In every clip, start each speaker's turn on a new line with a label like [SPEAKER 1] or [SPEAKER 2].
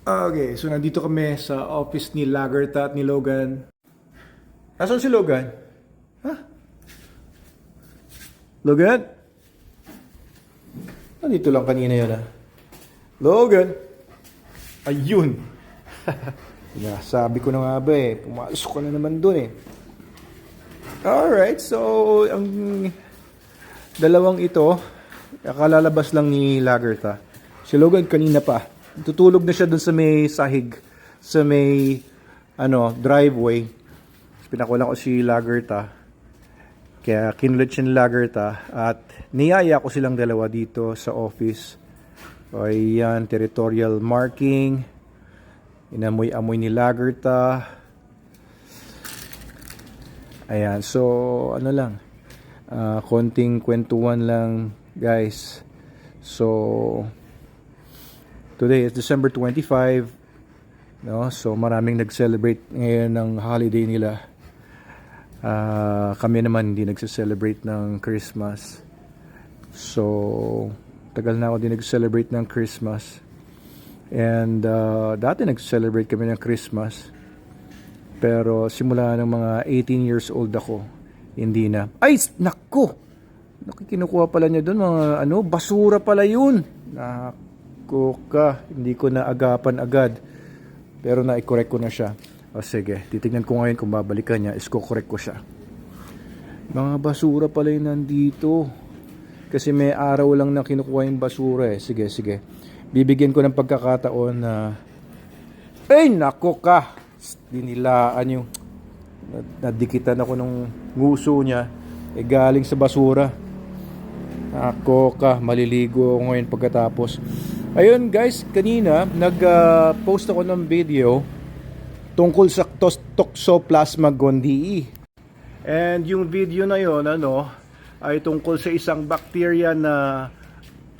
[SPEAKER 1] Okay, so nandito kami sa office ni Lagerta at ni Logan. Nasaan si Logan? Ha? Logan? Nandito lang kanina yun Logan? Ayun! Sabi ko na nga ba pumasok ka na naman dun Alright, so ang dalawang ito, kalalabas lang ni Lagerta. Si Logan kanina pa. Tutulog na siya dun sa may sahig, sa may driveway. Pinakulan ko si Lagerta. Kaya kinulit siya ni Lagerta at niyaya ko silang dalawa dito sa office. O yan, territorial marking. Inamoy-amoy ni Lagerta. Ayan, so konting kwentuhan lang guys. So today is December 25, no? So maraming nag-celebrate ngayon ng holiday nila. Kami naman hindi nagse-celebrate ng Christmas. So tagal na ako din nag-celebrate ng Christmas. And dati nag-celebrate kami ng Christmas. Pero simula ng mga 18 years old ako, hindi na. Ay, naku! Nakikinukuha pala niya doon mga basura pala yun. Hindi ko na agapan agad. Pero na-correct ko na siya. O sige, titignan ko ngayon kung babalikan niya, correct ko siya. Mga basura pala yun nandito. Kasi may araw lang na kinukuha yung basura Sige. Bibigyan ko ng pagkakataon na ay, nako ka! Dinilaan yung nadikitan ako ng nguso niya. Galing sa basura. Nako ka, maliligo ako ngayon pagkatapos. Ayun guys, kanina nag-post ako ng video tungkol sa Toxoplasma gondii. And yung video na yon ay tungkol sa isang bacteria na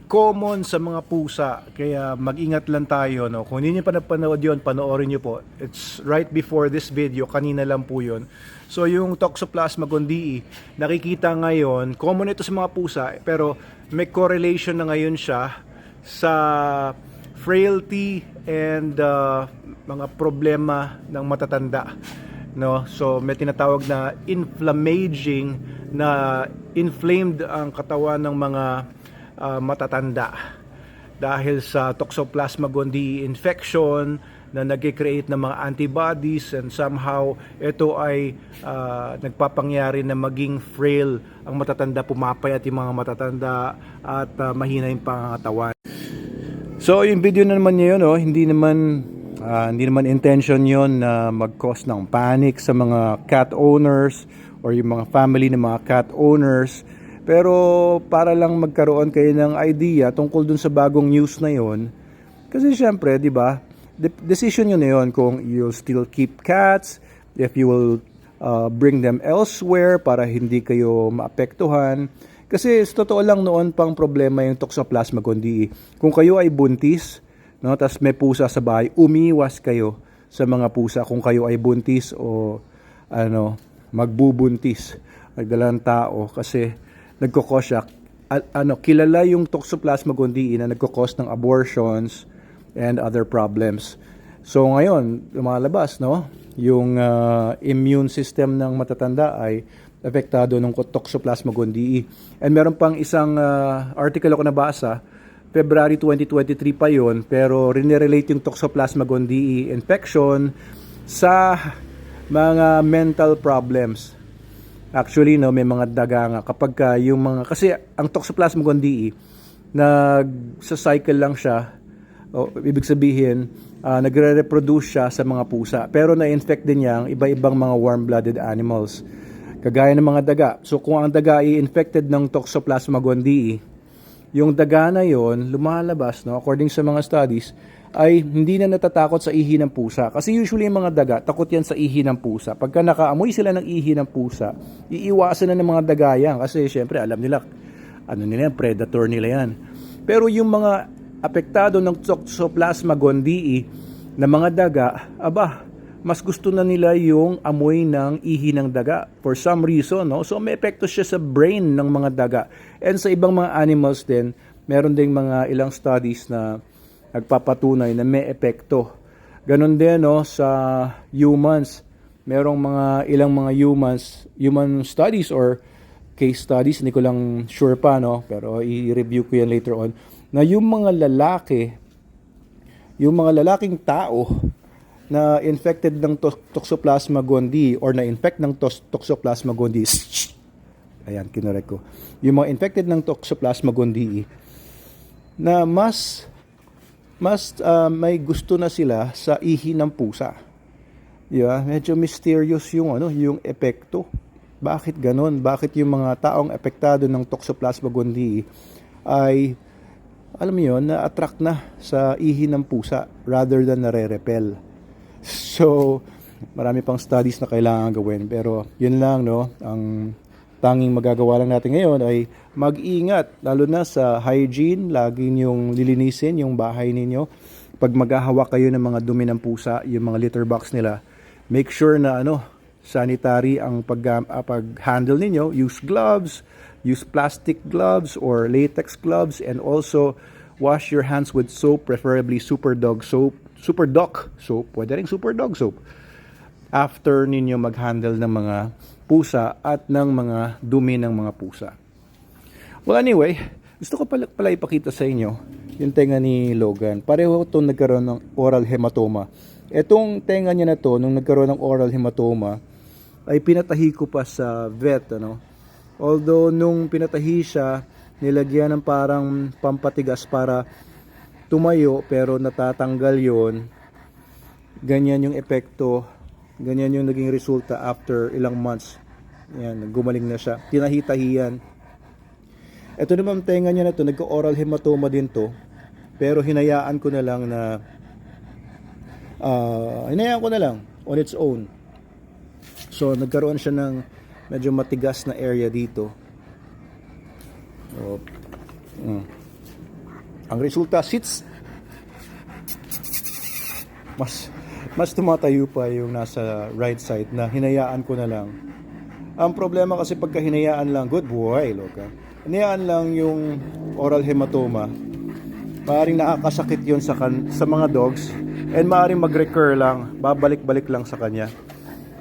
[SPEAKER 1] common sa mga pusa. Kaya mag-ingat lang tayo Kung hindi niyo pa napanood yun, panoorin niyo po. It's right before this video, kanina lang po yun. So yung Toxoplasma gondii, nakikita ngayon, common ito sa mga pusa, pero may correlation na ngayon siya sa frailty and mga problema ng matatanda. So may tinatawag na inflammaging, na inflamed ang katawan ng mga matatanda dahil sa Toxoplasma gondii infection na nag-create ng mga antibodies, and somehow ito ay nagpapangyari na maging frail ang matatanda, pumapayat yung mga matatanda at mahina yung pangangatawan. So yung video na naman niya yun, hindi naman intention yon na mag-cause ng panic sa mga cat owners or yung mga family ng mga cat owners. Pero para lang magkaroon kayo ng idea tungkol dun sa bagong news na yon. Kasi syempre, di ba, decision nyo na yun kung you'll still keep cats, if you will bring them elsewhere para hindi kayo maapektuhan. Kasi sa totoo lang noon pang problema yung Toxoplasma gondii. Kung kayo ay buntis, tas may pusa sa bahay, umiwas kayo sa mga pusa kung kayo ay buntis o magbubuntis. Nagdalang tao kasi nagkukos siya. Kilala yung Toxoplasma gondii na nagkukos ng abortions and other problems. So ngayon, lumalabas, yung immune system ng matatanda ay apektado ng Toxoplasma gondii. And meron pang isang article ako nabasa, February 2023 pa yon, pero rinirelate yung Toxoplasma gondii infection sa mga mental problems. Actually, may mga daga nga kapag yung mga, kasi ang Toxoplasma gondii nagsa-cycle lang siya. Ibig sabihin, nagre-reproduce siya sa mga pusa. Pero na-infect din niya ang iba-ibang mga warm-blooded animals. Kagaya ng mga daga. So kung ang daga ay infected ng Toxoplasma gondii, yung daga na yon lumalabas, according sa mga studies, ay hindi na natatakot sa ihi ng pusa. Kasi usually yung mga daga, takot yan sa ihi ng pusa. Pagka nakaamoy sila ng ihi ng pusa, iiwasan na ng mga daga yan. Kasi syempre alam nila, predator nila yan. Pero yung mga apektado ng Toxoplasma gondii na mga daga, mas gusto na nila yung amoy ng ihi ng daga for some reason, So may epekto siya sa brain ng mga daga. And sa ibang mga animals din, meron ding mga ilang studies na nagpapatunay na may epekto. Ganon din no, sa humans. Merong ilang mga human studies or case studies, hindi ko lang sure pa, no? Pero i-review ko yan later on, na yung mga lalaking tao na infected ng Toxoplasma gondii or na-infect ng Toxoplasma gondii, ayan, kinorek ko. Yung mga infected ng Toxoplasma gondii na mas may gusto na sila sa ihi ng pusa. Yeah, medyo mysterious yung epekto. Bakit ganon? Bakit yung mga taong apektado ng Toxoplasma gondii ay, alam mo yun, na-attract na sa ihi ng pusa rather than nare-repel. So, marami pang studies na kailangan gawin. Pero, yun lang, no? Ang tanging magagawa lang natin ngayon ay mag-ingat. Lalo na sa hygiene, lagi niyong lilinisin yung bahay ninyo. Pag maghahawak kayo ng mga dumi ng pusa, yung mga litter box nila, make sure na sanitary ang pag-handle ninyo. Use gloves, use plastic gloves or latex gloves, and also wash your hands with soap, preferably Super Doc soap. Pwede rin Super Dog soap. After ninyo mag-handle ng mga pusa at ng mga dumi ng mga pusa. Well, anyway, gusto ko pala ipakita sa inyo yung tenga ni Logan. Pareho itong nagkaroon ng oral hematoma. Etong tenga niya na to, nung nagkaroon ng oral hematoma, ay pinatahi ko pa sa vet, Although, nung pinatahi siya, nilagyan ng parang pampatigas para tumayo, pero natatanggal yon. Ganyan yung epekto, ganyan yung naging resulta after ilang months. Yan, gumaling na siya. Tinahi-tahiyan. Ito naman tenga niya na to, nagka-oral hematoma din to, pero hinayaan ko na lang on its own. So, nagkaroon siya ng medyo matigas na area dito. So, ang resulta, mas tumatayo pa yung nasa right side na hinayaan ko na lang. Ang problema kasi pagka hinayaan lang, good boy, Logan. Hinayaan lang yung oral hematoma, maaaring nakakasakit yun sa mga dogs, and maaaring mag-recur lang, babalik-balik lang sa kanya.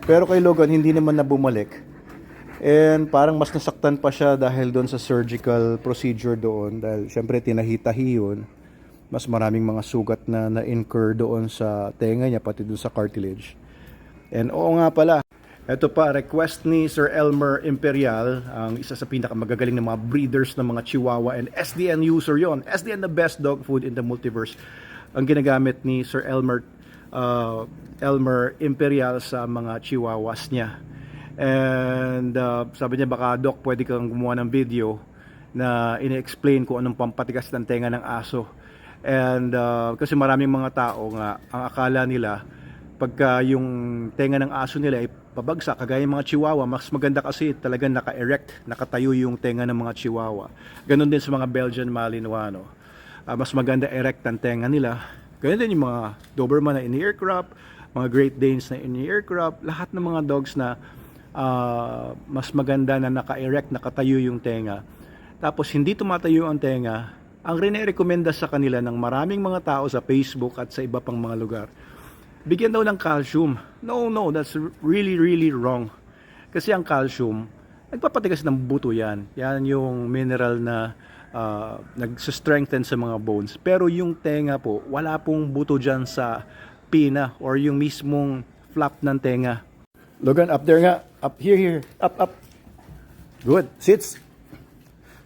[SPEAKER 1] Pero kay Logan, hindi naman na bumalik. And parang mas nasaktan pa siya dahil doon sa surgical procedure doon. Dahil syempre tinahi-tahi yun. Mas maraming mga sugat na-incur doon sa tenga niya, pati doon sa cartilage. And oo nga pala, ito pa, request ni Sir Elmer Imperial, ang isa sa pinakamagagaling ng mga breeders ng mga Chihuahua and SDN user yon. SDN, the best dog food in the multiverse. Ang ginagamit ni Sir Elmer Imperial sa mga Chihuahuas niya. And sabi niya, baka Doc, pwede kang gumawa ng video na ine-explain kung anong pampatigas ng tenga ng aso. And kasi maraming mga tao nga, ang akala nila, pagka yung tenga ng aso nila ay pabagsak, kagaya ng mga Chihuahua, mas maganda kasi talagang naka-erect, nakatayo yung tenga ng mga Chihuahua. Ganon din sa mga Belgian Malinois, no? Mas maganda erect ang tenga nila. Ganon din yung mga Doberman na in-ear crop, mga Great Danes na in-ear crop, lahat ng mga dogs na mas maganda na naka-erect, nakatayo yung tenga. Tapos hindi tumatayo ang tenga, ang rine-recommenda sa kanila ng maraming mga tao sa Facebook at sa iba pang mga lugar, bigyan daw ng calcium. No, that's really, really wrong. Kasi ang calcium, nagpapatigas ng buto yan. Yan yung mineral na nag-strengthen sa mga bones. Pero yung tenga po, wala pong buto dyan sa pina or yung mismong flap ng tenga. Logan, up there nga. Up, here. Up. Good. Sits.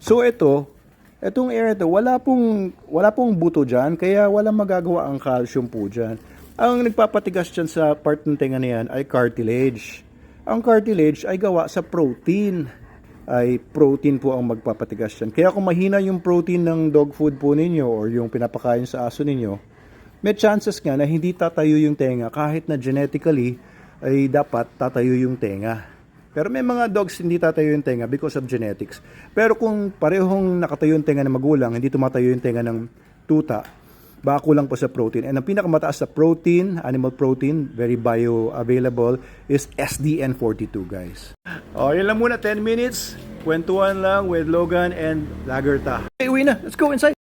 [SPEAKER 1] So itong area to, wala pong buto dyan, kaya walang magagawa ang calcium po dyan. Ang nagpapatigas dyan sa part ng tenga na yan ay cartilage. Ang cartilage ay gawa sa protein. Ay protein po ang magpapatigas dyan. Kaya kung mahina yung protein ng dog food po ninyo or yung pinapakain sa aso ninyo, may chances nga na hindi tatayo yung tenga kahit na genetically ay dapat tatayo yung tenga. Pero may mga dogs hindi tatayo yung tenga because of genetics. Pero kung parehong nakatayo yung tenga ng magulang, hindi tumatayo yung tenga ng tuta, baka kulang po sa protein. And ang pinakamataas sa protein, animal protein, very bioavailable, is SDN42, guys. Yun lang muna, 10 minutes. Kwentuhan lang with Logan and Lagerta. Okay, uwi na. Let's go inside.